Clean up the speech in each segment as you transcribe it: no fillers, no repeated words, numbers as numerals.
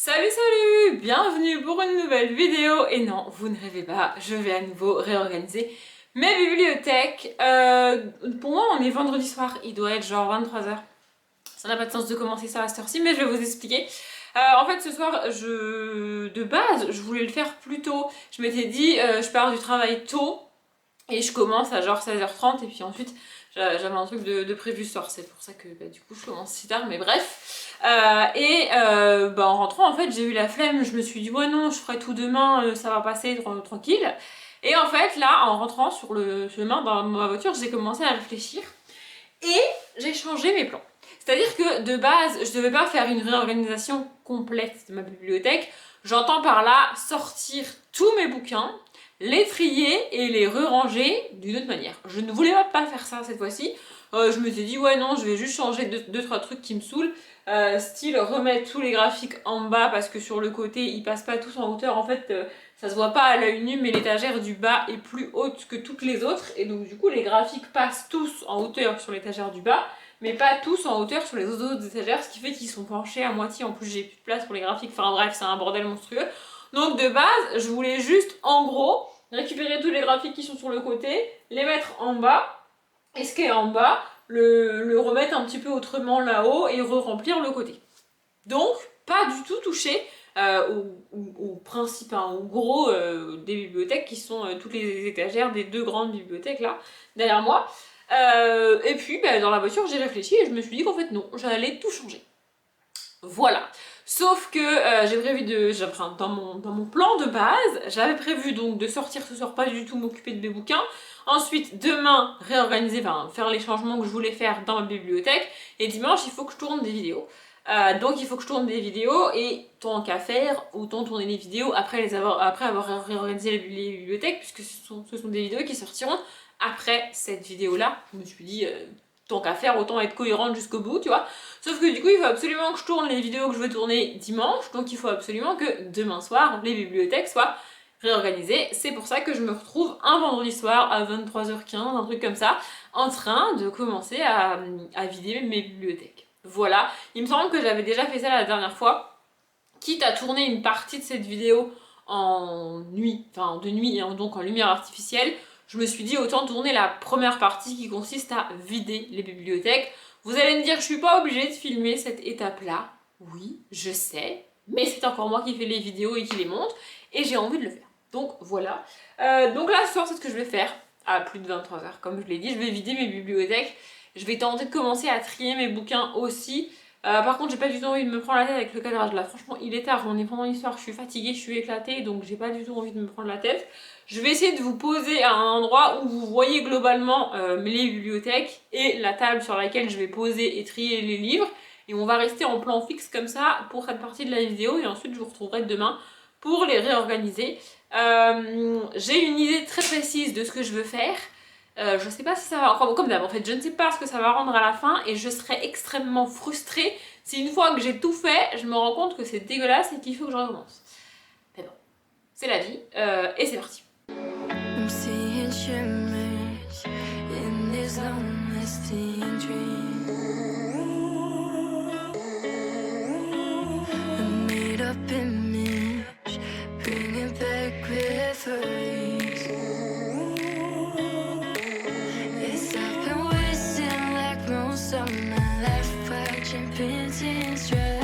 Salut, bienvenue pour une nouvelle vidéo. Et non, vous ne rêvez pas, je vais à nouveau réorganiser mes bibliothèques. Pour moi, on est vendredi soir, il doit être genre 23h. Ça n'a pas de sens de commencer ça à cette heure-ci, mais je vais vous expliquer. En fait, ce soir, de base, je voulais le faire plus tôt. Je m'étais dit, je pars du travail tôt et je commence à genre 16h30 et puis ensuite j'avais un truc de prévu ce soir, c'est pour ça que du coup je commence si tard, mais bref. En rentrant, en fait, j'ai eu la flemme, je me suis dit ouais non, je ferai tout demain, ça va passer tranquille. Et en fait, là, en rentrant sur le chemin dans ma voiture, j'ai commencé à réfléchir et j'ai changé mes plans. C'est-à-dire que de base, je devais pas faire une réorganisation complète de ma bibliothèque. J'entends par là sortir tous mes bouquins, les trier et les re-ranger d'une autre manière. Je ne voulais pas faire ça cette fois-ci. Je me suis dit ouais non, je vais juste changer deux trois trucs qui me saoulent. Style remettre tous les graphiques en bas parce que sur le côté ils passent pas tous en hauteur. En fait ça se voit pas à l'œil nu, mais l'étagère du bas est plus haute que toutes les autres et donc du coup les graphiques passent tous en hauteur sur l'étagère du bas mais pas tous en hauteur sur les autres étagères, ce qui fait qu'ils sont penchés à moitié. En plus j'ai plus de place pour les graphiques, enfin bref c'est un bordel monstrueux. Donc de base je voulais juste en gros récupérer tous les graphiques qui sont sur le côté, les mettre en bas et ce qui est en bas le remettre un petit peu autrement là-haut et re-remplir le côté. Donc, pas du tout toucher au principe, au gros des bibliothèques qui sont toutes les étagères des deux grandes bibliothèques là, derrière moi. Et puis, dans la voiture, j'ai réfléchi et je me suis dit qu'en fait non, j'allais tout changer. Voilà. Sauf que j'ai prévu dans mon plan de base, j'avais prévu donc de sortir ce soir, pas du tout m'occuper de mes bouquins. Ensuite, demain, réorganiser, faire les changements que je voulais faire dans ma bibliothèque. Et dimanche, il faut que je tourne des vidéos. Donc il faut que je tourne des vidéos et tant qu'à faire, autant tourner les vidéos après avoir réorganisé les bibliothèques, puisque ce sont des vidéos qui sortiront après cette vidéo-là. Je me suis dit, tant qu'à faire, autant être cohérente jusqu'au bout, tu vois. Sauf que du coup, il faut absolument que je tourne les vidéos que je veux tourner dimanche, donc il faut absolument que demain soir, les bibliothèques soient réorganisées. C'est pour ça que je me retrouve un vendredi soir à 23h15, un truc comme ça, en train de commencer à vider mes bibliothèques. Voilà, il me semble que j'avais déjà fait ça la dernière fois, quitte à tourner une partie de cette vidéo en nuit, de nuit et donc en lumière artificielle. Je me suis dit autant tourner la première partie qui consiste à vider les bibliothèques. Vous allez me dire, je suis pas obligée de filmer cette étape-là. Oui, je sais, mais c'est encore moi qui fais les vidéos et qui les monte, et j'ai envie de le faire. Donc voilà. Donc là, ce soir, c'est ce que je vais faire, à plus de 23h, comme je l'ai dit. Je vais vider mes bibliothèques. Je vais tenter de commencer à trier mes bouquins aussi. Par contre, j'ai pas du tout envie de me prendre la tête avec le cadrage là. Franchement, il est tard, on est pendant l'histoire, je suis fatiguée, je suis éclatée, donc j'ai pas du tout envie de me prendre la tête. Je vais essayer de vous poser à un endroit où vous voyez globalement les bibliothèques et la table sur laquelle je vais poser et trier les livres. Et on va rester en plan fixe comme ça pour cette partie de la vidéo et ensuite je vous retrouverai demain pour les réorganiser. J'ai une idée très précise de ce que je veux faire. Je sais pas si ça va, comme d'hab en fait, je ne sais pas ce que ça va rendre à la fin et je serai extrêmement frustrée si une fois que j'ai tout fait, je me rends compte que c'est dégueulasse et qu'il faut que je recommence. Mais bon, c'est la vie et c'est parti. I'm seeing shimmers in this long-lasting dream. A made-up image, bring it back with ease. Yes, I've been wasting like most of my life watching paintings dry.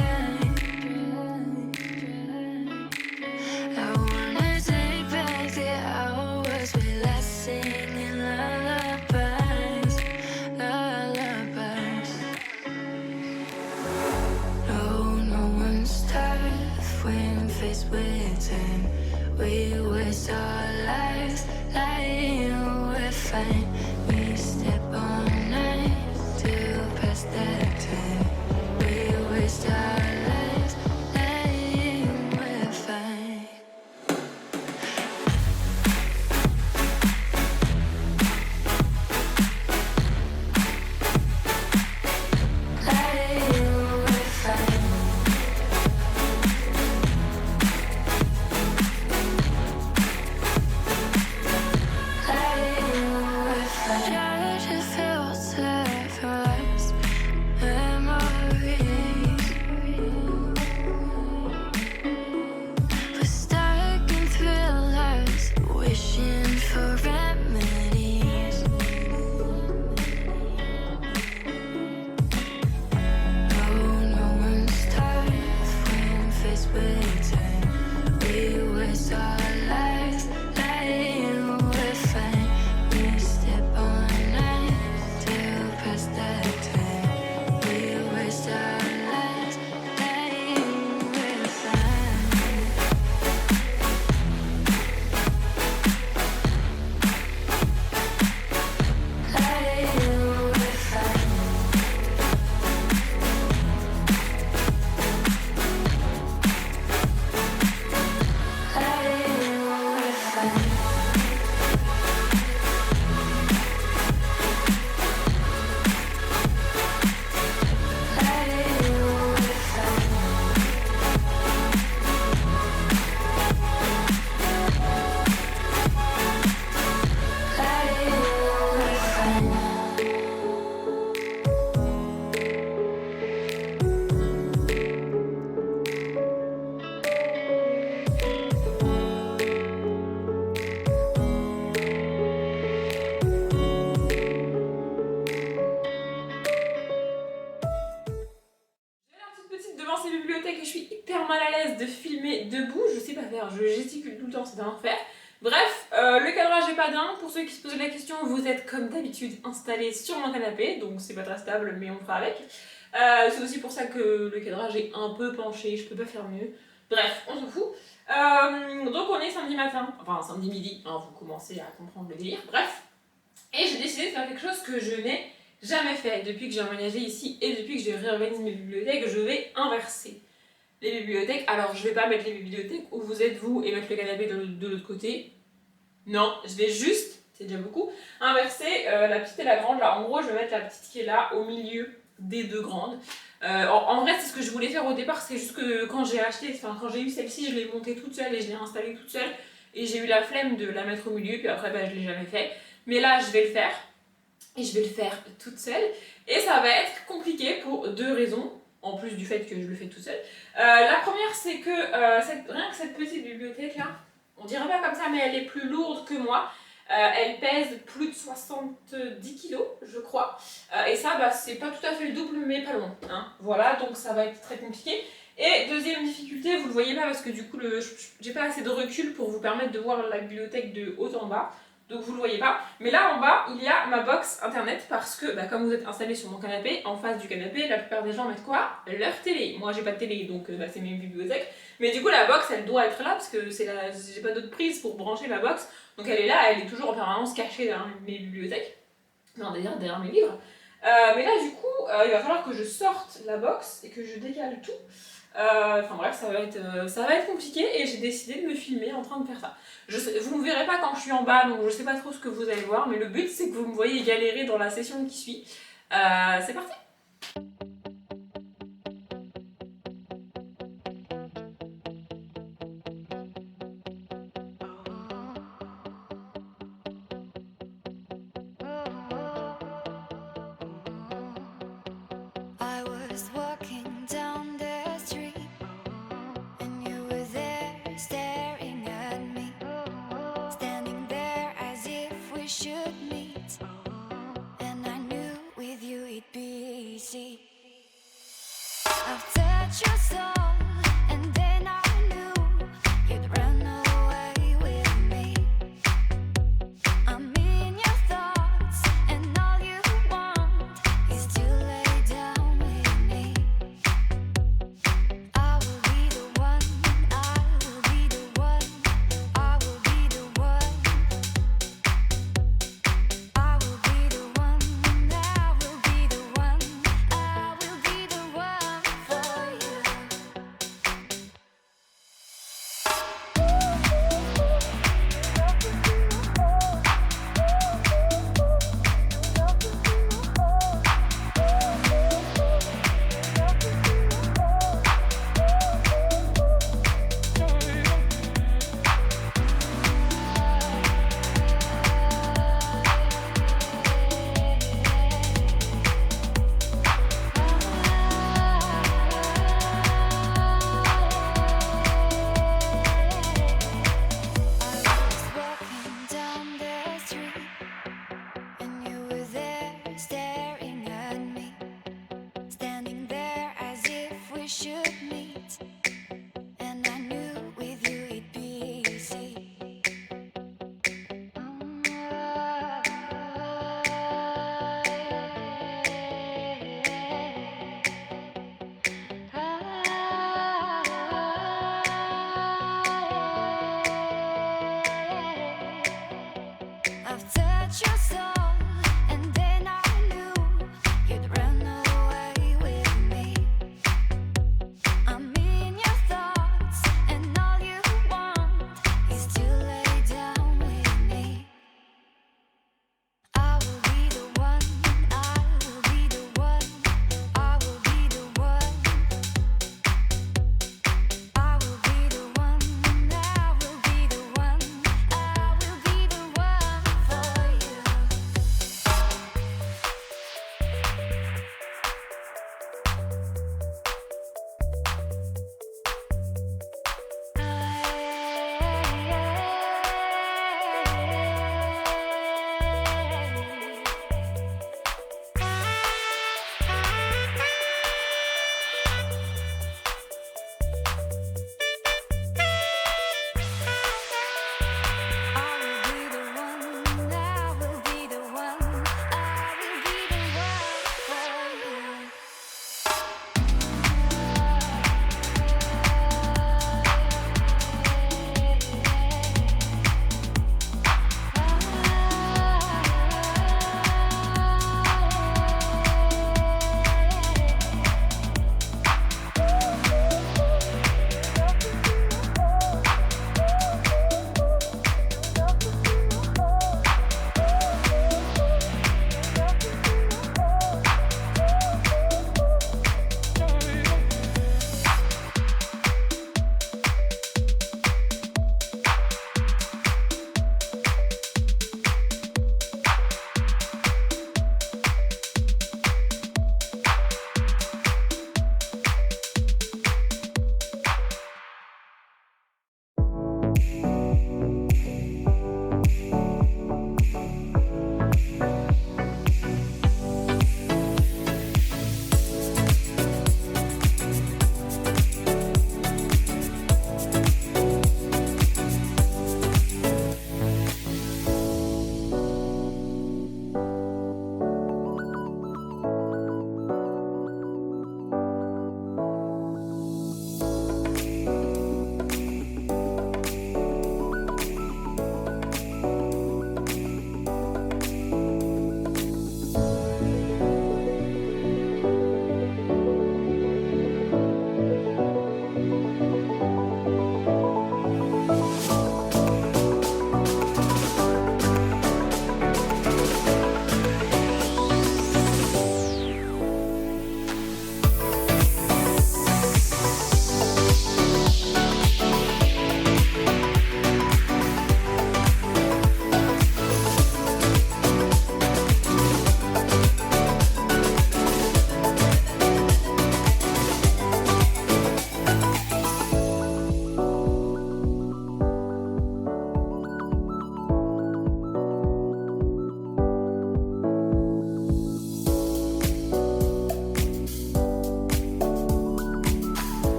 We waste our lives lying, we're fine. We step on night to pass that time. We waste our lives lying, we're fine. de filmer debout, je sais pas faire, je gesticule tout le temps, c'est un enfer. Bref, le cadrage est pas dingue. Pour ceux qui se posent la question, vous êtes comme d'habitude installés sur mon canapé, donc c'est pas très stable, mais on fera avec. C'est aussi pour ça que le cadrage est un peu penché, je peux pas faire mieux. Bref, on s'en fout. Donc on est samedi matin, enfin samedi midi, hein, vous commencez à comprendre le délire. Bref, et j'ai décidé de faire quelque chose que je n'ai jamais fait depuis que j'ai emménagé ici et depuis que j'ai réorganisé mes bibliothèques. Je vais inverser les bibliothèques. Alors je vais pas mettre les bibliothèques où vous êtes vous et mettre le canapé de l'autre côté. Non, je vais juste, c'est déjà beaucoup, inverser la petite et la grande. Là en gros je vais mettre la petite qui est là au milieu des deux grandes. En vrai c'est ce que je voulais faire au départ, c'est juste que quand j'ai eu celle-ci, je l'ai montée toute seule et je l'ai installée toute seule. Et j'ai eu la flemme de la mettre au milieu, puis après je l'ai jamais fait. Mais là je vais le faire. Et je vais le faire toute seule. Et ça va être compliqué pour deux raisons. En plus du fait que je le fais toute seule. La première, c'est que rien que cette petite bibliothèque là, on dirait pas comme ça, mais elle est plus lourde que moi. Elle pèse plus de 70 kilos, je crois. Et ça, bah, c'est pas tout à fait le double, mais pas loin. Hein. Voilà, donc ça va être très compliqué. Et deuxième difficulté, vous le voyez pas parce que du coup, j'ai pas assez de recul pour vous permettre de voir la bibliothèque de haut en bas. Donc vous le voyez pas, mais là en bas il y a ma box internet parce que bah, comme vous êtes installé sur mon canapé, en face du canapé, la plupart des gens mettent quoi? Leur télé. Moi j'ai pas de télé donc bah, c'est mes bibliothèques, mais du coup la box elle doit être là parce que j'ai pas d'autre prise pour brancher la box, donc elle est là, elle est toujours en permanence cachée derrière mes bibliothèques, non d'ailleurs derrière mes livres. Mais là du coup il va falloir que je sorte la box et que je décale tout. Enfin bref, ça va être compliqué et j'ai décidé de me filmer en train de faire ça. Vous ne me verrez pas quand je suis en bas, donc je sais pas trop ce que vous allez voir, mais le but c'est que vous me voyez galérer dans la session qui suit. C'est parti! I was walking down the street and you were there staring at me, standing there as if we should meet, and I knew with you it'd be easy. I've touched your soul and then I knew you'd run away with me. I'm in your thoughts and all you want is to lay down with me.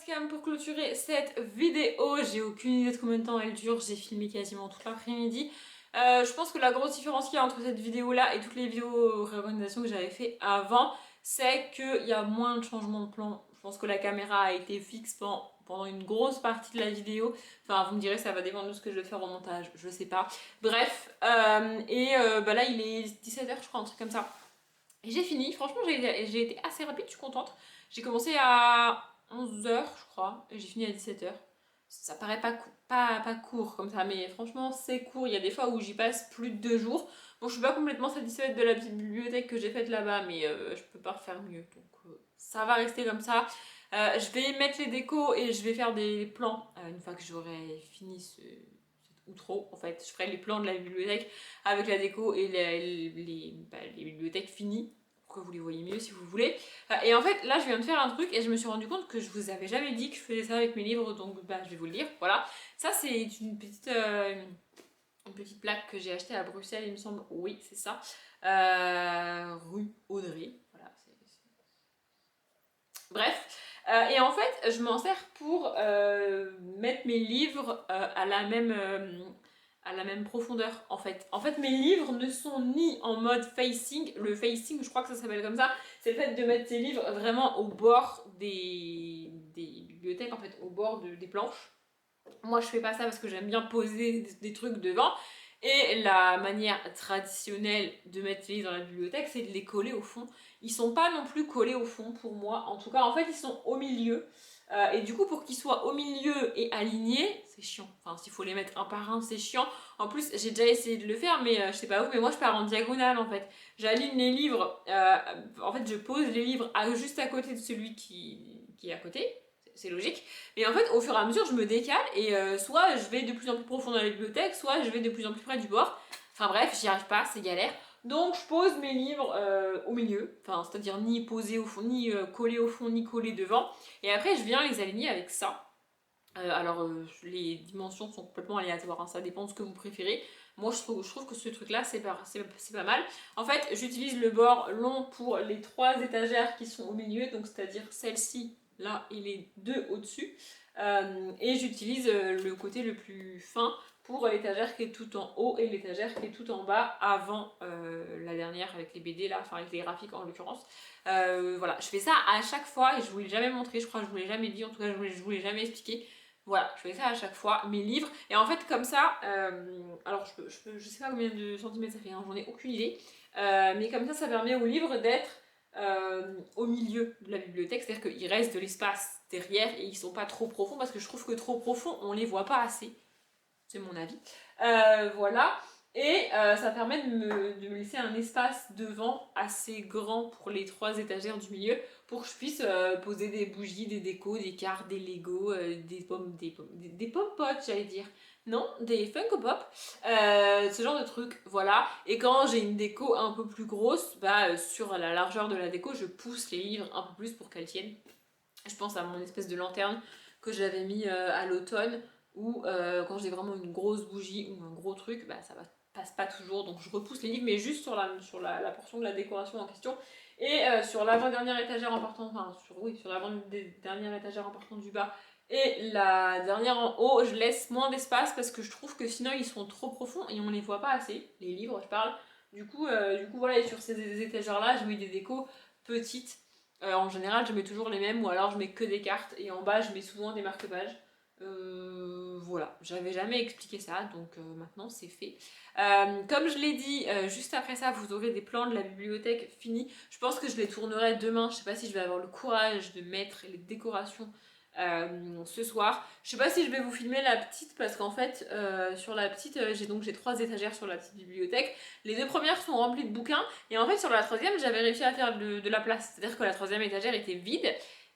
quand même pour clôturer cette vidéo. J'ai aucune idée de combien de temps elle dure, j'ai filmé quasiment toute l'après-midi. Je pense que la grosse différence qu'il y a entre cette vidéo là et toutes les vidéos réorganisation que j'avais fait avant, c'est qu'il y a moins de changements de plan. Je pense que la caméra a été fixe pendant une grosse partie de la vidéo. Enfin, vous me direz, ça va dépendre de ce que je vais faire au montage, je sais pas. Bref, bah là il est 17h, je crois, un truc comme ça. Et j'ai fini, franchement j'ai été assez rapide, je suis contente. J'ai commencé à 11h, je crois, et j'ai fini à 17h. Ça paraît pas court comme ça, mais franchement c'est court. Il y a des fois où j'y passe plus de 2 jours. Bon, je suis pas complètement satisfaite de la petite bibliothèque que j'ai faite là-bas, mais je peux pas faire mieux. Donc ça va rester comme ça. Je vais mettre les décos et je vais faire des plans une fois que j'aurai fini cet outro. En fait, je ferai les plans de la bibliothèque avec la déco et les bibliothèques finies pour que vous les voyez mieux si vous voulez. Et en fait, là, je viens de faire un truc et je me suis rendu compte que je vous avais jamais dit que je faisais ça avec mes livres, donc bah, je vais vous le dire. Voilà. Ça, c'est une petite plaque que j'ai achetée à Bruxelles, il me semble. Oui, c'est ça. Rue Audrey. Voilà. Bref. Et en fait, je m'en sers pour mettre mes livres à la même profondeur en fait. En fait, mes livres ne sont ni en mode facing, le facing, je crois que ça s'appelle comme ça, c'est le fait de mettre ces livres vraiment au bord des bibliothèques, en fait, au bord des planches. Moi, je fais pas ça parce que j'aime bien poser des trucs devant. Et la manière traditionnelle de mettre les livres dans la bibliothèque, c'est de les coller au fond. Ils sont pas non plus collés au fond pour moi. En tout cas, en fait, ils sont au milieu. Et du coup, pour qu'ils soient au milieu et alignés, c'est chiant. Enfin, s'il faut les mettre un par un, c'est chiant. En plus, j'ai déjà essayé de le faire, mais je sais pas vous, mais moi je pars en diagonale en fait. J'aligne les livres. En fait, je pose les livres juste à côté de celui qui est à côté. C'est logique. Mais en fait, au fur et à mesure, je me décale et soit je vais de plus en plus profond dans la bibliothèque, soit je vais de plus en plus près du bord. Enfin bref, j'y arrive pas, c'est galère. Donc je pose mes livres au milieu, enfin c'est-à-dire ni posés au fond, ni collés au fond, ni collés devant. Et après, je viens les aligner avec ça. Les dimensions sont complètement aléatoires, hein, ça dépend de ce que vous préférez. Moi, je trouve que ce truc-là, c'est pas mal. En fait, j'utilise le bord long pour les 3 étagères qui sont au milieu, donc c'est-à-dire celle-ci, là, et les 2 au-dessus. Et j'utilise le côté le plus fin pour l'étagère qui est tout en haut et l'étagère qui est tout en bas avant la dernière avec les BD là, enfin avec les graphiques en l'occurrence. Voilà, je fais ça à chaque fois et je vous l'ai jamais montré, je crois que je vous l'ai jamais dit, en tout cas je vous l'ai jamais expliqué. Voilà, je fais ça à chaque fois, mes livres. Et en fait, comme ça, alors je sais pas combien de centimètres ça fait, hein, j'en ai aucune idée. Mais comme ça permet aux livres d'être au milieu de la bibliothèque, c'est-à-dire qu'il reste de l'espace derrière et ils sont pas trop profonds parce que je trouve que trop profond, on les voit pas assez. C'est mon avis. Voilà. Et ça permet de me laisser un espace devant assez grand pour les 3 étagères du milieu pour que je puisse poser des bougies, des décos, des cartes, des Lego, des pom-potes, j'allais dire. Non, des Funko Pop, ce genre de trucs, voilà. Et quand j'ai une déco un peu plus grosse, bah, sur la largeur de la déco, je pousse les livres un peu plus pour qu'elles tiennent. Je pense à mon espèce de lanterne que j'avais mis à l'automne, ou quand j'ai vraiment une grosse bougie ou un gros truc, bah ça passe pas toujours, donc je repousse les livres, mais juste sur la portion de la décoration en question. Et sur l'avant-dernière étagère en partant, sur l'avant-dernière étagère en partant du bas, et la dernière en haut, je laisse moins d'espace parce que je trouve que sinon ils sont trop profonds et on les voit pas assez, les livres je parle. Du coup voilà, et sur ces étagères là, je mets des décos petites. En général, je mets toujours les mêmes ou alors je mets que des cartes et en bas, je mets souvent des marque-pages. Voilà, j'avais jamais expliqué ça, donc maintenant c'est fait. Comme je l'ai dit, juste après ça, vous aurez des plans de la bibliothèque finis. Je pense que je les tournerai demain. Je sais pas si je vais avoir le courage de mettre les décorations ce soir. Je sais pas si je vais vous filmer la petite parce qu'en fait sur la petite j'ai 3 étagères sur la petite bibliothèque. Les 2 premières sont remplies de bouquins et en fait sur la 3e j'avais réussi à faire de la place, c'est à dire que la 3e étagère était vide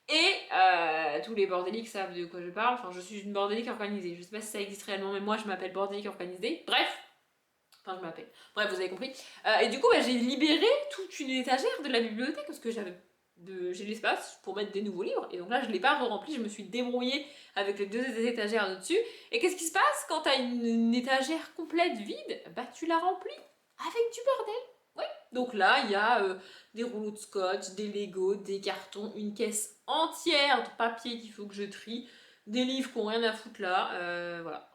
et tous les bordéliques savent de quoi je parle. Enfin, je suis une bordélique organisée, je sais pas si ça existe réellement mais moi je m'appelle bordélique organisée. Enfin, je m'appelle. Bref, vous avez compris. Et du coup, bah, j'ai libéré toute une étagère de la bibliothèque parce que j'ai de l'espace pour mettre des nouveaux livres. Et donc là, je l'ai pas rempli, je me suis débrouillée avec les 2 étagères au-dessus. Et qu'est-ce qui se passe quand t'as une étagère complète vide? Bah, tu la remplis avec du bordel. Oui, Donc là, il y a des rouleaux de scotch, des Lego, des cartons, une caisse entière de papier qu'il faut que je trie, des livres qui n'ont rien à foutre là, voilà.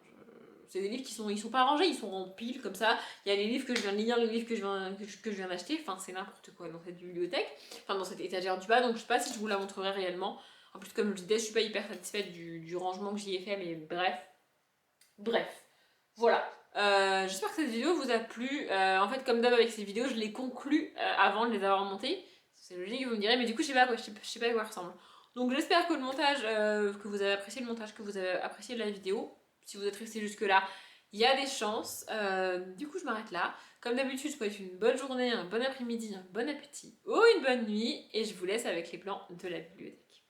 C'est des livres ils sont pas rangés, ils sont en pile comme ça. Il y a les livres que je viens de lire, les livres que je viens d'acheter, enfin c'est n'importe quoi dans cette bibliothèque, enfin dans cette étagère du bas, donc je sais pas si je vous la montrerai réellement. En plus comme je disais, je suis pas hyper satisfaite du rangement que j'y ai fait, mais bref, voilà. J'espère que cette vidéo vous a plu. En fait, comme d'hab avec ces vidéos, je les conclus avant de les avoir montées. C'est logique, vous me direz, mais du coup, je sais pas à quoi, je sais pas à quoi ça ressemble. Donc, j'espère que le montage, que vous avez apprécié le montage, que vous avez apprécié la vidéo. Si vous êtes resté jusque-là, il y a des chances. Du coup, je m'arrête là. Comme d'habitude, je vous souhaite une bonne journée, un bon après-midi, un bon appétit ou une bonne nuit. Et je vous laisse avec les plans de la bibliothèque.